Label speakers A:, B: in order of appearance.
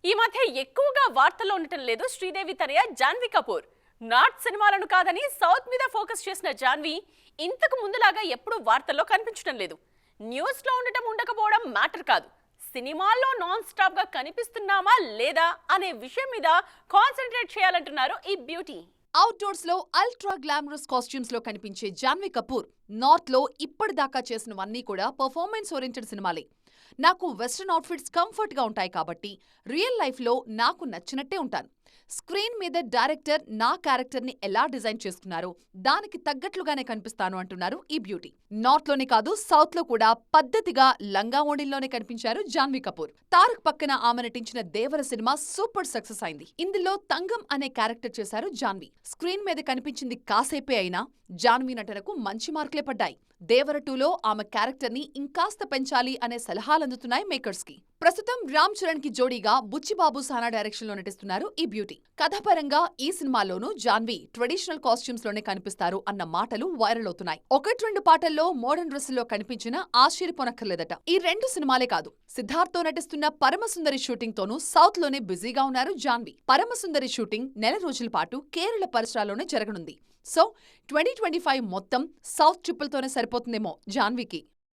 A: ఈ మధ్య ఎక్కువగా వార్తల్లో ఉండటం లేదు శ్రీదేవి తనయ జాన్వీ కపూర్. నార్త్ సినిమాలను కాదని సౌత్ మీద ఫోకస్ చేసిన జాన్వీ ఇంతకు ముందులాగా ఎప్పుడూ వార్తల్లో కనిపించడం లేదు. న్యూస్ లో ఉండటం ఉండకపోవడం మ్యాటర్ కాదు, సినిమాల్లో నాన్ స్టాప్ గా కనిపిస్తున్నామా లేదా అనే విషయం మీద కాన్సన్ట్రేట్ చేయాలంటున్నారు ఈ బ్యూటీ.
B: అవుట్డోర్స్ లో అల్ట్రా గ్లామరస్ కాస్ట్యూమ్స్ లో కనిపించే జాన్వీ కపూర్ నార్త్ లో ఇప్పటిదాకా చేసినవన్నీ కూడా పర్ఫార్మెన్స్ ఓరియంటెడ్ సినిమాలే. నాకు వెస్ట్రన్ అవుట్ఫిట్స్ కంఫర్ట్ గా ఉంటాయి కాబట్టి రియల్ లైఫ్ లో నాకు నచ్చినట్టే ఉంటాను. స్క్రీన్ మీద డైరెక్టర్ నా క్యారెక్టర్ ని ఎలా డిజైన్ చేసుకున్నారో దానికి తగ్గట్లుగానే కనిపిస్తాను అంటున్నారు ఈ బ్యూటీ. నార్త్ లోనే కాదు సౌత్ లో కూడా పద్ధతిగా లంగా ఓణీల్లోనే కనిపించారు జాన్వీ కపూర్. తారక్ పక్కన ఆమె నటించిన దేవర సినిమా సూపర్ సక్సెస్ అయింది. ఇందులో తంగం అనే క్యారెక్టర్ చేశారు జాన్వీ. స్క్రీన్ మీద కనిపించింది కాసేపే అయినా జాన్వీ నటనకు మంచి మార్కులే పడ్డాయి. దేవర 2లో ఆమె క్యారెక్టర్ ని ఇంకాస్త పెంచాలి అనే సలహాలందుతున్నాయి మేకర్స్ కి. ప్రస్తుతం రామ్ చరణ్ కి జోడీగా బుచ్చిబాబు సానా డైరెక్షన్ లో నటిస్తున్నారు ఈ బ్యూటీ. కథాపరంగా ఈ సినిమాలోనూ జాన్వీ ట్రెడిషనల్ కాస్ట్యూమ్స్ లోనే కనిపిస్తారు అన్న మాటలు వైరల్ అవుతున్నాయి. 1-2 పాటల్లో మోడర్న్ డ్రెస్సుల్లో కనిపించినా ఆశ్చర్యపోనక్కర్లేదట. ఈ 2 సినిమాలే కాదు, సిద్ధార్థ్ తో నటిస్తున్న పరమసుందరి షూటింగ్ తోనూ సౌత్ లోనే బిజీగా ఉన్నారు జాన్వీ. పరమసుందరి షూటింగ్ నెల రోజుల పాటు కేరళ పరిసరాల్లోనే జరగనుంది. సో 2025 మొత్తం సౌత్ ట్రిపుల్తోనే సరిపోతుందేమో జాన్వీకి.